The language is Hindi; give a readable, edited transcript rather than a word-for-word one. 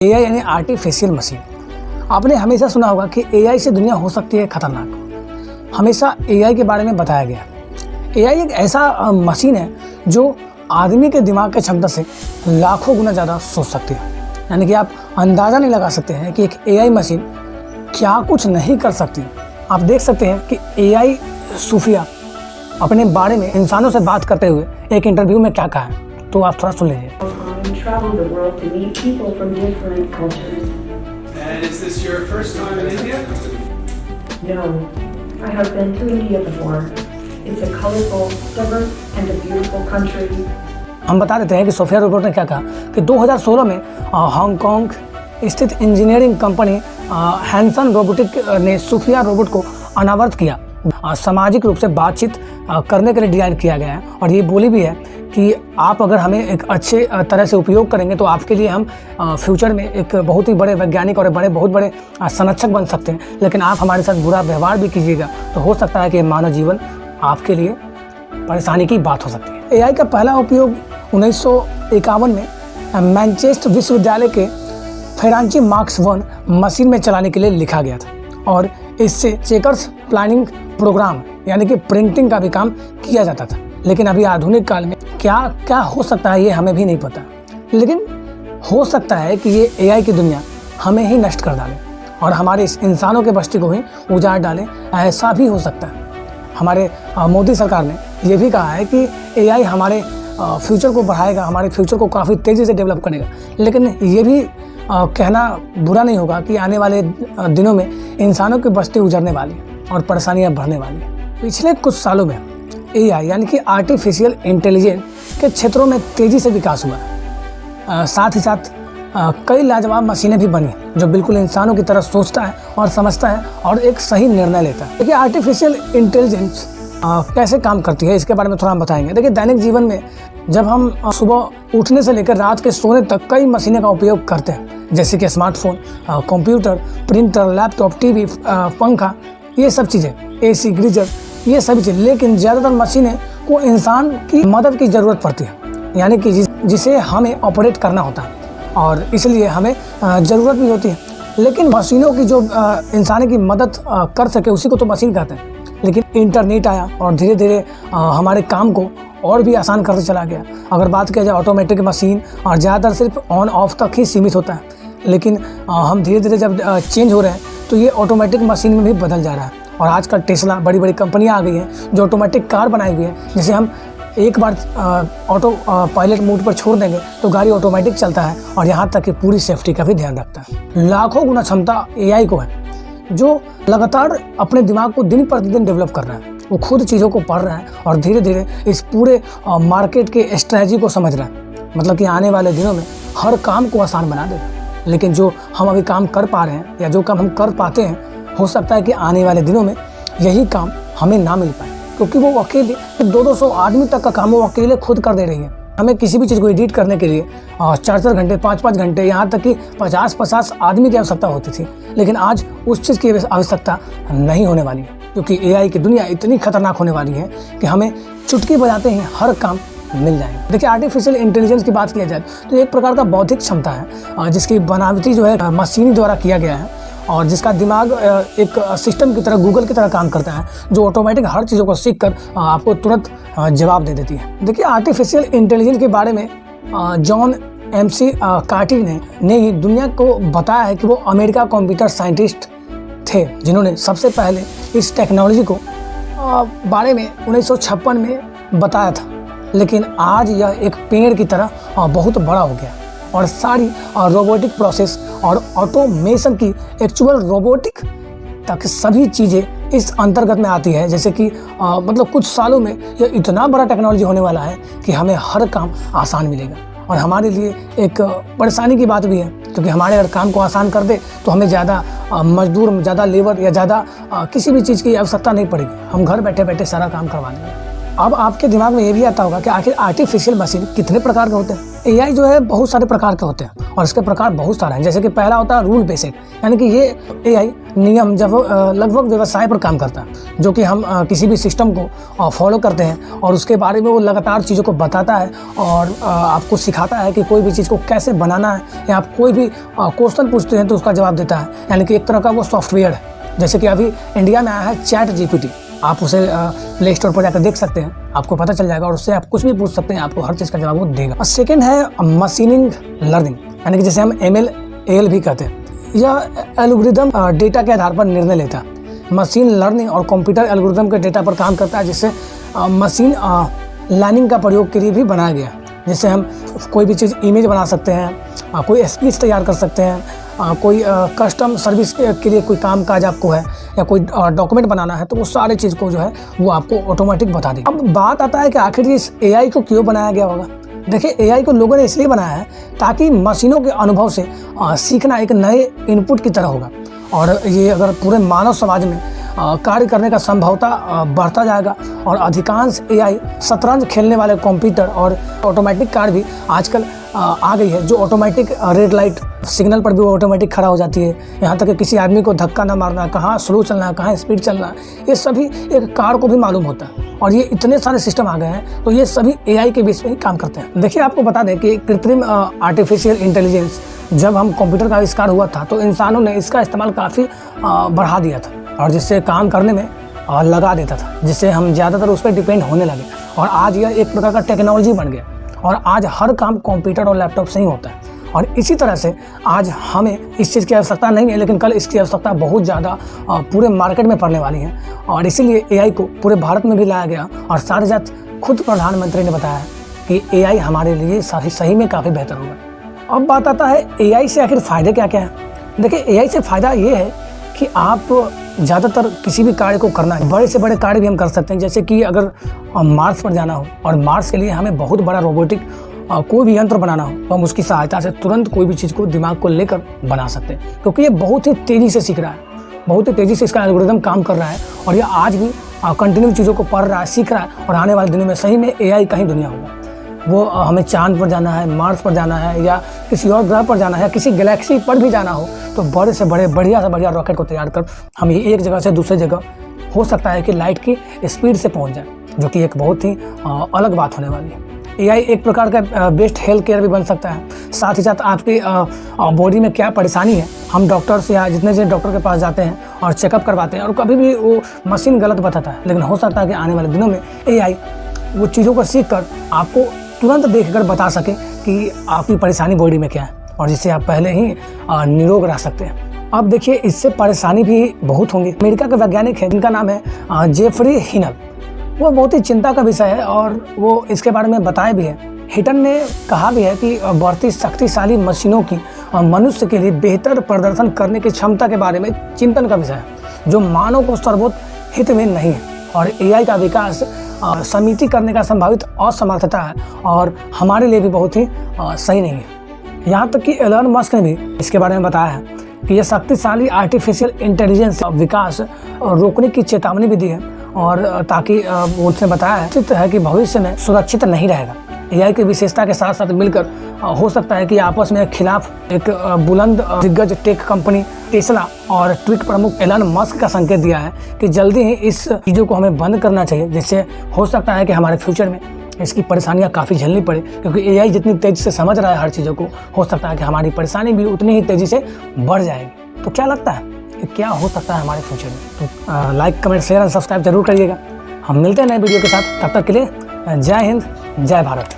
एआई यानी आर्टिफिशियल मशीन। आपने हमेशा सुना होगा कि एआई से दुनिया हो सकती है खतरनाक। हमेशा एआई के बारे में बताया गया। एआई एक ऐसा मशीन है जो आदमी के दिमाग की क्षमता से लाखों गुना ज़्यादा सोच सकती है। यानी कि आप अंदाज़ा नहीं लगा सकते हैं कि एक एआई मशीन क्या कुछ नहीं कर सकती। आप देख सकते हैं कि एआई सूफिया अपने बारे में इंसानों से बात करते हुए एक इंटरव्यू में क्या कहा है, तो आप थोड़ा सुन लीजिए। Travel the world to meet people from different cultures. And is this your first time in India? No, I have been to India before. It's a colorful, diverse, and a beautiful country. हम बता देते हैं कि सोफिया रोबोट ने क्या कहा कि 2016 में हांगकांग स्थित इंजीनियरिंग कंपनी हैंसन रोबोटिक ने सोफिया रोबोट को अनावृत किया। सामाजिक रूप से बातचीत करने के लिए डिज़ाइन किया गया है और ये बोली भी है कि आप अगर हमें एक अच्छे तरह से उपयोग करेंगे तो आपके लिए हम फ्यूचर में एक बहुत ही बड़े वैज्ञानिक और बहुत बड़े संरक्षक बन सकते हैं, लेकिन आप हमारे साथ बुरा व्यवहार भी कीजिएगा तो हो सकता है कि मानव जीवन आपके लिए परेशानी की बात हो सकती है। एआई का पहला उपयोग 1951 में मैनचेस्टर विश्वविद्यालय के फेरांची मार्क्स 1 मशीन में चलाने के लिए लिखा गया था और इससे चेकर्स प्लानिंग प्रोग्राम यानी कि प्रिंटिंग का भी काम किया जाता था। लेकिन अभी आधुनिक काल में क्या क्या हो सकता है ये हमें भी नहीं पता, लेकिन हो सकता है कि ये एआई की दुनिया हमें ही नष्ट कर डाले और हमारे इस इंसानों के बस्ती को ही उजाड़ डाले। ऐसा भी हो सकता है। हमारे मोदी सरकार ने ये भी कहा है कि एआई हमारे फ्यूचर को बढ़ाएगा, हमारे फ्यूचर को काफ़ी तेज़ी से डेवलप करेगा, लेकिन ये भी कहना बुरा नहीं होगा कि आने वाले दिनों में इंसानों की बस्ती उजड़ने वाली और परेशानियां बढ़ने वाली हैं। पिछले कुछ सालों में एआई यानी कि आर्टिफिशियल इंटेलिजेंस के क्षेत्रों में तेज़ी से विकास हुआ है। साथ ही साथ कई लाजवाब मशीनें भी बनी जो बिल्कुल इंसानों की तरह सोचता है और समझता है और एक सही निर्णय लेता है। देखिए आर्टिफिशियल इंटेलिजेंस कैसे काम करती है इसके बारे में थोड़ा हम बताएंगे। देखिए दैनिक जीवन में जब हम सुबह उठने से लेकर रात के सोने तक कई मशीनें का उपयोग करते हैं, जैसे कि smartphone, computer, printer, laptop, TV, पंखा, ये सब चीज़ें, एसी, गीजर, ये सभी चीज़ें। लेकिन ज़्यादातर मशीनें को इंसान की मदद की ज़रूरत पड़ती है, यानी कि जिसे हमें ऑपरेट करना होता है और इसलिए हमें ज़रूरत भी होती है। लेकिन मशीनों की जो इंसान की मदद कर सके उसी को तो मशीन कहते हैं। लेकिन इंटरनेट आया और धीरे धीरे हमारे काम को और भी आसान करते चला गया। अगर बात किया जाए ऑटोमेटिक मशीन और ज़्यादातर सिर्फ ऑन ऑफ तक ही सीमित होता है, लेकिन हम धीरे धीरे जब चेंज हो रहे हैं तो ये ऑटोमेटिक मशीन में भी बदल जा रहा है। और आजकल टेस्ला बड़ी बड़ी कंपनियां आ गई हैं जो ऑटोमेटिक कार बनाई हुई है, जिसे हम एक बार ऑटो पायलट मोड पर छोड़ देंगे तो गाड़ी ऑटोमेटिक चलता है और यहाँ तक कि पूरी सेफ्टी का भी ध्यान रखता है। लाखों गुना क्षमता एआई को है जो लगातार अपने दिमाग को दिन प्रतिदिन डेवलप कर रहा है। वो खुद चीज़ों को पढ़ रहा है और धीरे धीरे इस पूरे मार्केट के स्ट्रैटेजी को समझ रहा है। मतलब कि आने वाले दिनों में हर काम को आसान बना देगा। लेकिन जो हम अभी काम कर पा रहे हैं या जो काम हम कर पाते हैं, हो सकता है कि आने वाले दिनों में यही काम हमें ना मिल पाए, क्योंकि वो अकेले 200 आदमी तक का काम वो अकेले खुद कर दे रही है। हमें किसी भी चीज़ को एडिट करने के लिए 4-4 घंटे, 5-5 घंटे, यहाँ तक कि 50-50 आदमी की आवश्यकता होती थी। लेकिन आज उस चीज़ की आवश्यकता नहीं होने वाली है, क्योंकि एआई की दुनिया इतनी खतरनाक होने वाली है कि हमें चुटकी बजाते ही हर काम मिल जाएंगे। देखिए आर्टिफिशियल इंटेलिजेंस की बात किया जाए तो एक प्रकार का बौद्धिक क्षमता है जिसकी बनावटी जो है मशीनी द्वारा किया गया है और जिसका दिमाग एक सिस्टम की तरह, गूगल की तरह काम करता है, जो ऑटोमेटिक हर चीज़ों को सीख कर आपको तुरंत जवाब दे देती है। देखिए आर्टिफिशियल इंटेलिजेंस के बारे में जॉन एमसी कार्टी ने ही दुनिया को बताया है कि वो अमेरिका कंप्यूटर साइंटिस्ट थे जिन्होंने सबसे पहले इस टेक्नोलॉजी को बारे में 1956 में बताया था। लेकिन आज यह एक पेड़ की तरह बहुत बड़ा हो गया और सारी रोबोटिक प्रोसेस और ऑटोमेशन की एक्चुअल रोबोटिक तक सभी चीज़ें इस अंतर्गत में आती है। जैसे कि मतलब कुछ सालों में यह इतना बड़ा टेक्नोलॉजी होने वाला है कि हमें हर काम आसान मिलेगा और हमारे लिए एक परेशानी की बात भी है, क्योंकि हमारे अगर काम को आसान कर दे तो हमें ज़्यादा मजदूर, ज़्यादा लेबर या ज़्यादा किसी भी चीज़ की आवश्यकता नहीं पड़ेगी। हम घर बैठे बैठे सारा काम करवा देंगे। अब आपके दिमाग में ये भी आता होगा कि आखिर आर्टिफिशियल मशीन कितने प्रकार के होते हैं। एआई जो है बहुत सारे प्रकार के होते हैं और इसके प्रकार बहुत सारे हैं। जैसे कि पहला होता है रूल बेस्ड, यानी कि ये एआई नियम जब लगभग व्यवसाय पर काम करता है, जो कि हम किसी भी सिस्टम को फॉलो करते हैं और उसके बारे में वो लगातार चीज़ों को बताता है और आपको सिखाता है कि कोई भी चीज़ को कैसे बनाना है, या आप कोई भी क्वेश्चन पूछते हैं तो उसका जवाब देता है। यानी कि एक तरह का वो सॉफ्टवेयर है। जैसे कि अभी इंडिया में आया है चैट जीपीटी, आप उसे प्ले स्टोर पर जाकर देख सकते हैं, आपको पता चल जाएगा और उससे आप कुछ भी पूछ सकते हैं, आपको हर चीज़ का जवाब वो देगा। और सेकेंड है मशीनिंग लर्निंग, यानी कि जैसे हम ML AL भी कहते हैं। यह एल्गोरिदम डेटा के आधार पर निर्णय लेता है। मशीन लर्निंग और कंप्यूटर एल्गोरिदम के डेटा पर काम करता है, जिससे मशीन लर्निंग का प्रयोग के लिए भी बनाया गया है। जिससे हम कोई भी चीज़ इमेज बना सकते हैं, कोई स्पीच तैयार कर सकते हैं, कोई कस्टम सर्विस के लिए कोई काम काज आपको है, या कोई डॉक्यूमेंट बनाना है, तो वो सारे चीज़ को जो है वो आपको ऑटोमेटिक बता देगा। अब बात आता है कि आखिर इस एआई को क्यों बनाया गया होगा। देखिए, एआई को लोगों ने इसलिए बनाया है ताकि मशीनों के अनुभव से सीखना एक नए इनपुट की तरह होगा, और ये अगर पूरे मानव समाज में कार्य करने का संभवता बढ़ता जाएगा। और अधिकांश एआई शतरंज खेलने वाले कंप्यूटर और ऑटोमेटिक कार भी आजकल आ गई है, जो ऑटोमेटिक रेड लाइट सिग्नल पर भी वो ऑटोमेटिक खड़ा हो जाती है। यहाँ तक कि किसी आदमी को धक्का ना मारना, कहाँ स्लो चलना है, कहाँ स्पीड चलना है, ये सभी एक कार को भी मालूम होता है। और ये इतने सारे सिस्टम आ गए हैं, तो ये सभी एआई के बेस पे ही काम करते हैं। देखिए, आपको बता दें कि कृत्रिम आर्टिफिशियल इंटेलिजेंस जब हम कंप्यूटर का आविष्कार हुआ था, तो इंसानों ने इसका इस्तेमाल काफ़ी बढ़ा दिया था, और जिससे काम करने में लगा देता था, जिससे हम ज़्यादातर उस पर डिपेंड होने लगे। और आज यह एक प्रकार का टेक्नोलॉजी बन गया, और आज हर काम कंप्यूटर और लैपटॉप से ही होता है। और इसी तरह से आज हमें इस चीज़ की आवश्यकता नहीं है, लेकिन कल इसकी आवश्यकता बहुत ज़्यादा पूरे मार्केट में पड़ने वाली है। और इसीलिए एआई को पूरे भारत में भी लाया गया, और साथ ही साथ खुद प्रधानमंत्री ने बताया कि एआई हमारे लिए सही में काफ़ी बेहतर होगा। अब बात आता है एआई से आखिर फ़ायदे क्या क्या हैं। देखिए, एआई से फ़ायदा ये है कि आप ज़्यादातर किसी भी कार्य को करना है, बड़े से बड़े कार्य भी हम कर सकते हैं। जैसे कि अगर मार्स पर जाना हो, और मार्स के लिए हमें बहुत बड़ा रोबोटिक कोई भी यंत्र बनाना हो, तो हम उसकी सहायता से तुरंत कोई भी चीज़ को दिमाग को लेकर बना सकते हैं, क्योंकि ये बहुत ही तेज़ी से सीख रहा है, बहुत ही तेज़ी से इसका एल्गोरिदम काम कर रहा है। और ये आज भी कंटिन्यू चीज़ों को पढ़ रहा है, सीख रहा है। और आने वाले दिनों में सही में एआई का ही दुनिया होगा। वो हमें चांद पर जाना है, मार्स पर जाना है, या किसी और ग्रह पर जाना है, किसी गैलेक्सी पर भी जाना हो, तो बड़े से बड़े बढ़िया से बढ़िया रॉकेट को तैयार कर हम एक जगह से दूसरी जगह हो सकता है कि लाइट की स्पीड से पहुंच जाए, जो कि एक बहुत ही अलग बात होने वाली है। एआई एक प्रकार का बेस्ट हेल्थ केयर भी बन सकता है। साथ ही साथ आपकी बॉडी में क्या परेशानी है, हम डॉक्टर्स या जितने डॉक्टर के पास जाते हैं और चेकअप करवाते हैं, और कभी भी वो मशीन गलत बताता है, लेकिन हो सकता है कि आने वाले दिनों में एआई वो चीज़ों को सीख कर आपको तुरंत देखकर बता सके कि आपकी परेशानी बॉडी में क्या है, और जिससे आप पहले ही निरोग रह सकते हैं। अब देखिए, इससे परेशानी भी बहुत होंगी। अमेरिका के वैज्ञानिक हैं जिनका नाम है जेफरी हिनल। वो बहुत ही चिंता का विषय है, और वो इसके बारे में बताए भी है। हिटन ने कहा भी है कि बढ़ती शक्तिशाली मशीनों की मनुष्य के लिए बेहतर प्रदर्शन करने की क्षमता के बारे में चिंतन का विषय है, जो मानव को सर्वोत्तम हित में नहीं है। और एआई का विकास समिति करने का संभावित असमर्थता है, और हमारे लिए भी बहुत ही सही नहीं है। यहाँ तक कि एलन मस्क ने भी इसके बारे में बताया है कि यह शक्तिशाली आर्टिफिशियल इंटेलिजेंस विकास रोकने की चेतावनी भी दी है, और ताकि उसने बताया है कि भविष्य में सुरक्षित नहीं रहेगा। एआई की विशेषता के साथ साथ मिलकर हो सकता है कि आपस में खिलाफ एक बुलंद दिग्गज टेक कंपनी टेस्ला और ट्विट प्रमुख एलन मस्क का संकेत दिया है कि जल्दी ही इस चीज़ों को हमें बंद करना चाहिए, जिससे हो सकता है कि हमारे फ्यूचर में इसकी परेशानियां काफ़ी झेलनी पड़े। क्योंकि एआई जितनी तेज़ी से समझ रहा है हर चीज़ों को, हो सकता है कि हमारी परेशानी भी उतनी ही तेज़ी से बढ़ जाएगी। तो क्या लगता है कि क्या हो सकता है हमारे फ्यूचर में? तो लाइक, कमेंट, शेयर और सब्सक्राइब जरूर करिएगा। हम मिलते हैं नए वीडियो के साथ। तब तक के लिए जय हिंद, जय भारत।